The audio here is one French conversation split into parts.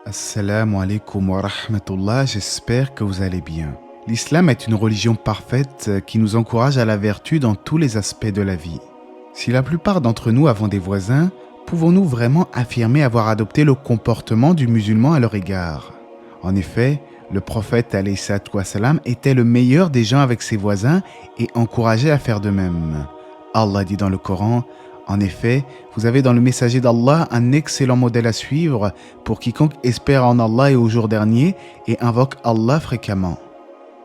Assalamu alaikum wa rahmatullah, j'espère que vous allez bien. L'islam est une religion parfaite qui nous encourage à la vertu dans tous les aspects de la vie. Si la plupart d'entre nous avons des voisins, pouvons-nous vraiment affirmer avoir adopté le comportement du musulman à leur égard? En effet, le prophète alayhi salatu wassalam était le meilleur des gens avec ses voisins et encourageait à faire de même. Allah dit dans le Coran: en effet, vous avez dans le messager d'Allah un excellent modèle à suivre pour quiconque espère en Allah et au jour dernier et invoque Allah fréquemment.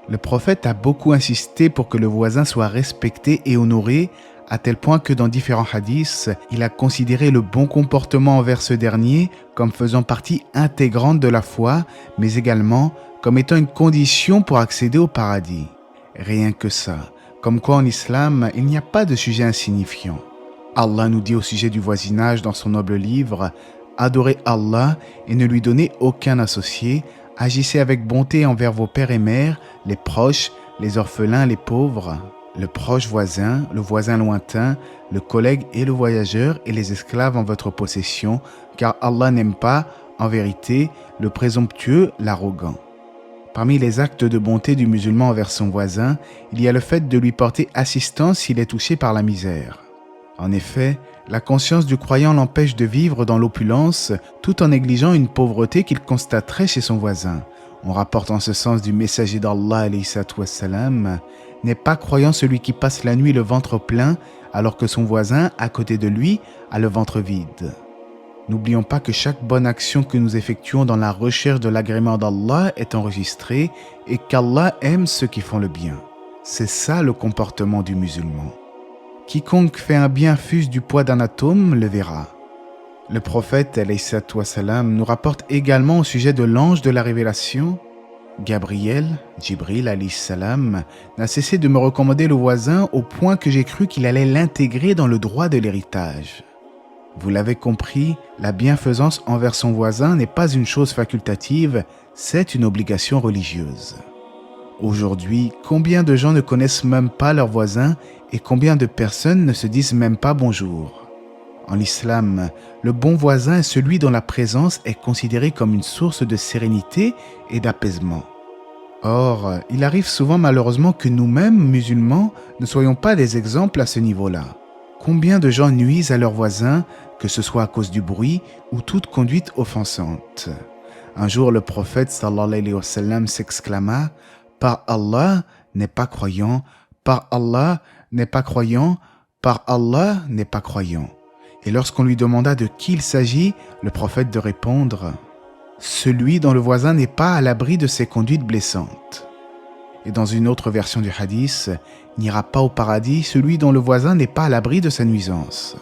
Le prophète a beaucoup insisté pour que le voisin soit respecté et honoré, à tel point que dans différents hadiths, il a considéré le bon comportement envers ce dernier comme faisant partie intégrante de la foi, mais également comme étant une condition pour accéder au paradis. Rien que ça, comme quoi en islam, il n'y a pas de sujet insignifiant. Allah nous dit au sujet du voisinage dans son noble livre: adorez Allah et ne lui donnez aucun associé, agissez avec bonté envers vos pères et mères, les proches, les orphelins, les pauvres, le proche voisin, le voisin lointain, le collègue et le voyageur et les esclaves en votre possession, car Allah n'aime pas, en vérité, le présomptueux, l'arrogant. Parmi les actes de bonté du musulman envers son voisin, il y a le fait de lui porter assistance s'il est touché par la misère. En effet, la conscience du croyant l'empêche de vivre dans l'opulence tout en négligeant une pauvreté qu'il constaterait chez son voisin. On rapporte en ce sens du messager d'Allah alayhi salatu wassalam: n'est pas croyant celui qui passe la nuit le ventre plein alors que son voisin à côté de lui a le ventre vide. N'oublions pas que chaque bonne action que nous effectuons dans la recherche de l'agrément d'Allah est enregistrée et qu'Allah aime ceux qui font le bien. C'est ça le comportement du musulman. Quiconque fait un bien fût-ce du poids d'un atome le verra. Le prophète alayhi salatu wassalam nous rapporte également au sujet de l'ange de la révélation: Gabriel, Jibril alayhi salam, n'a cessé de me recommander le voisin au point que j'ai cru qu'il allait l'intégrer dans le droit de l'héritage. Vous l'avez compris, la bienfaisance envers son voisin n'est pas une chose facultative, c'est une obligation religieuse. Aujourd'hui, combien de gens ne connaissent même pas leurs voisins et combien de personnes ne se disent même pas bonjour? En islam, le bon voisin est celui dont la présence est considérée comme une source de sérénité et d'apaisement. Or, il arrive souvent malheureusement que nous-mêmes, musulmans, ne soyons pas des exemples à ce niveau-là. Combien de gens nuisent à leurs voisins, que ce soit à cause du bruit ou toute conduite offensante? Un jour, le prophète sallallahu alayhi wa sallam s'exclama: par Allah n'est pas croyant, par Allah n'est pas croyant, par Allah n'est pas croyant. Et lorsqu'on lui demanda de qui il s'agit, le prophète de répondre: celui dont le voisin n'est pas à l'abri de ses conduites blessantes. Et dans une autre version du hadith: n'ira pas au paradis celui dont le voisin n'est pas à l'abri de sa nuisance.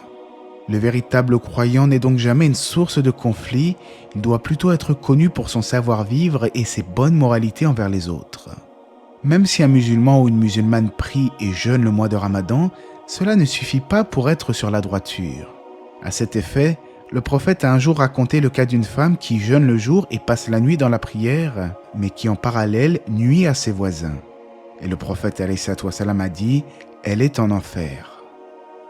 Le véritable croyant n'est donc jamais une source de conflit, il doit plutôt être connu pour son savoir-vivre et ses bonnes moralités envers les autres. Même si un musulman ou une musulmane prie et jeûne le mois de Ramadan, cela ne suffit pas pour être sur la droiture. À cet effet, le prophète a un jour raconté le cas d'une femme qui jeûne le jour et passe la nuit dans la prière, mais qui en parallèle nuit à ses voisins. Et le prophète alayhi salatu wassalam a dit: elle est en enfer.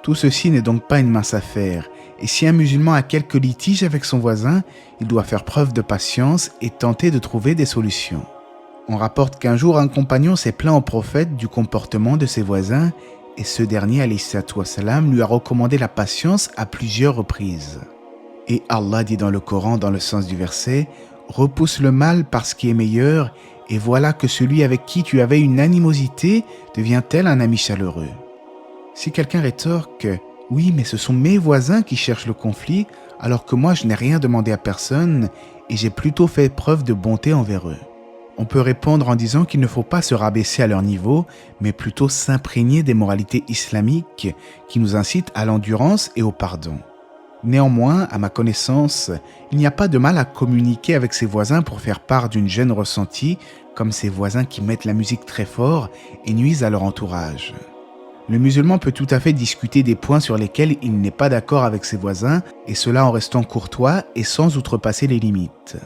Tout ceci n'est donc pas une mince affaire, et si un musulman a quelques litiges avec son voisin, il doit faire preuve de patience et tenter de trouver des solutions. On rapporte qu'un jour un compagnon s'est plaint au prophète du comportement de ses voisins et ce dernier alayhi salatu wassalam lui a recommandé la patience à plusieurs reprises. Et Allah dit dans le Coran dans le sens du verset: repousse le mal par ce qui est meilleur et voilà que celui avec qui tu avais une animosité devient tel un ami chaleureux. Si quelqu'un rétorque: oui mais ce sont mes voisins qui cherchent le conflit alors que moi je n'ai rien demandé à personne et j'ai plutôt fait preuve de bonté envers eux. On peut répondre en disant qu'il ne faut pas se rabaisser à leur niveau, mais plutôt s'imprégner des moralités islamiques qui nous incitent à l'endurance et au pardon. Néanmoins, à ma connaissance, il n'y a pas de mal à communiquer avec ses voisins pour faire part d'une gêne ressentie, comme ces voisins qui mettent la musique très fort et nuisent à leur entourage. Le musulman peut tout à fait discuter des points sur lesquels il n'est pas d'accord avec ses voisins, et cela en restant courtois et sans outrepasser les limites.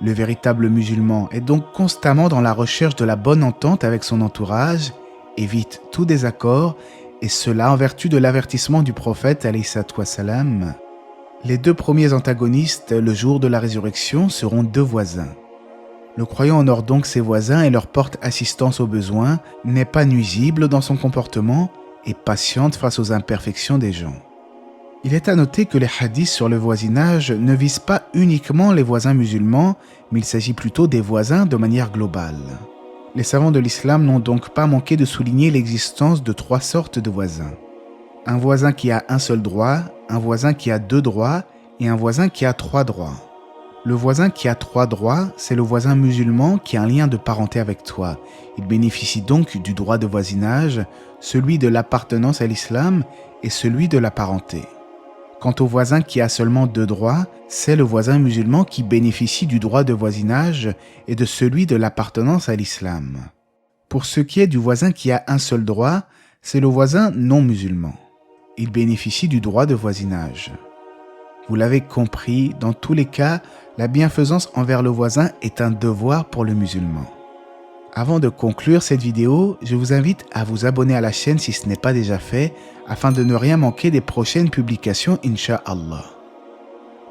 Le véritable musulman est donc constamment dans la recherche de la bonne entente avec son entourage, évite tout désaccord, et cela en vertu de l'avertissement du prophète alayhi salatu wassalam: Les deux premiers antagonistes, le jour de la résurrection, seront deux voisins. Le croyant honore donc ses voisins et leur porte assistance aux besoins, n'est pas nuisible dans son comportement et patiente face aux imperfections des gens. Il est à noter que les hadiths sur le voisinage ne visent pas uniquement les voisins musulmans, mais il s'agit plutôt des voisins de manière globale. Les savants de l'islam n'ont donc pas manqué de souligner l'existence de trois sortes de voisins. Un voisin qui a un seul droit, un voisin qui a deux droits et un voisin qui a trois droits. Le voisin qui a trois droits, c'est le voisin musulman qui a un lien de parenté avec toi. Il bénéficie donc du droit de voisinage, celui de l'appartenance à l'islam et celui de la parenté. Quant au voisin qui a seulement deux droits, c'est le voisin musulman qui bénéficie du droit de voisinage et de celui de l'appartenance à l'islam. Pour ce qui est du voisin qui a un seul droit, c'est le voisin non musulman. Il bénéficie du droit de voisinage. Vous l'avez compris, dans tous les cas, la bienfaisance envers le voisin est un devoir pour le musulman. Avant de conclure cette vidéo, je vous invite à vous abonner à la chaîne si ce n'est pas déjà fait, afin de ne rien manquer des prochaines publications, Inch'Allah.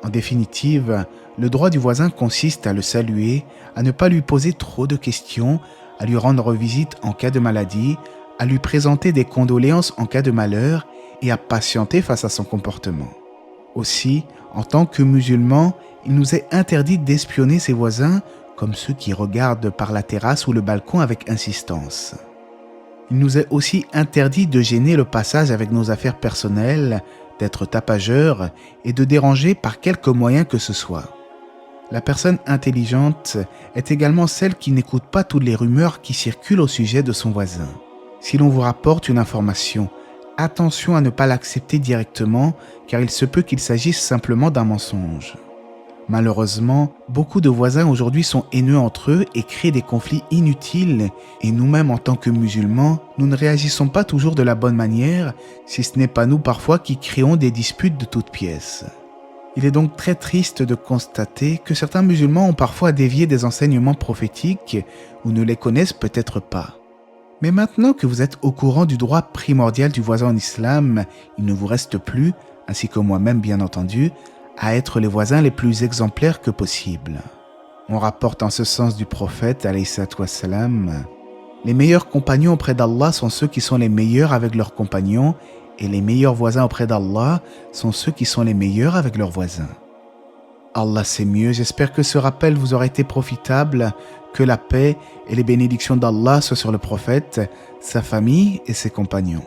En définitive, le droit du voisin consiste à le saluer, à ne pas lui poser trop de questions, à lui rendre visite en cas de maladie, à lui présenter des condoléances en cas de malheur et à patienter face à son comportement. Aussi, en tant que musulmans, il nous est interdit d'espionner ses voisins comme ceux qui regardent par la terrasse ou le balcon avec insistance. Il nous est aussi interdit de gêner le passage avec nos affaires personnelles, d'être tapageurs et de déranger par quelque moyen que ce soit. La personne intelligente est également celle qui n'écoute pas toutes les rumeurs qui circulent au sujet de son voisin. Si l'on vous rapporte une information, attention à ne pas l'accepter directement, car il se peut qu'il s'agisse simplement d'un mensonge. Malheureusement, beaucoup de voisins aujourd'hui sont haineux entre eux et créent des conflits inutiles, et nous-mêmes en tant que musulmans, nous ne réagissons pas toujours de la bonne manière, si ce n'est pas nous parfois qui créons des disputes de toutes pièces. Il est donc très triste de constater que certains musulmans ont parfois dévié des enseignements prophétiques ou ne les connaissent peut-être pas. Mais maintenant que vous êtes au courant du droit primordial du voisin en islam, il ne vous reste plus, ainsi que moi-même bien entendu, à être les voisins les plus exemplaires que possible. On rapporte en ce sens du prophète, alayhi salatu wassalam, les meilleurs compagnons auprès d'Allah sont ceux qui sont les meilleurs avec leurs compagnons, et les meilleurs voisins auprès d'Allah sont ceux qui sont les meilleurs avec leurs voisins. Allah sait mieux, j'espère que ce rappel vous aura été profitable, que la paix et les bénédictions d'Allah soient sur le prophète, sa famille et ses compagnons.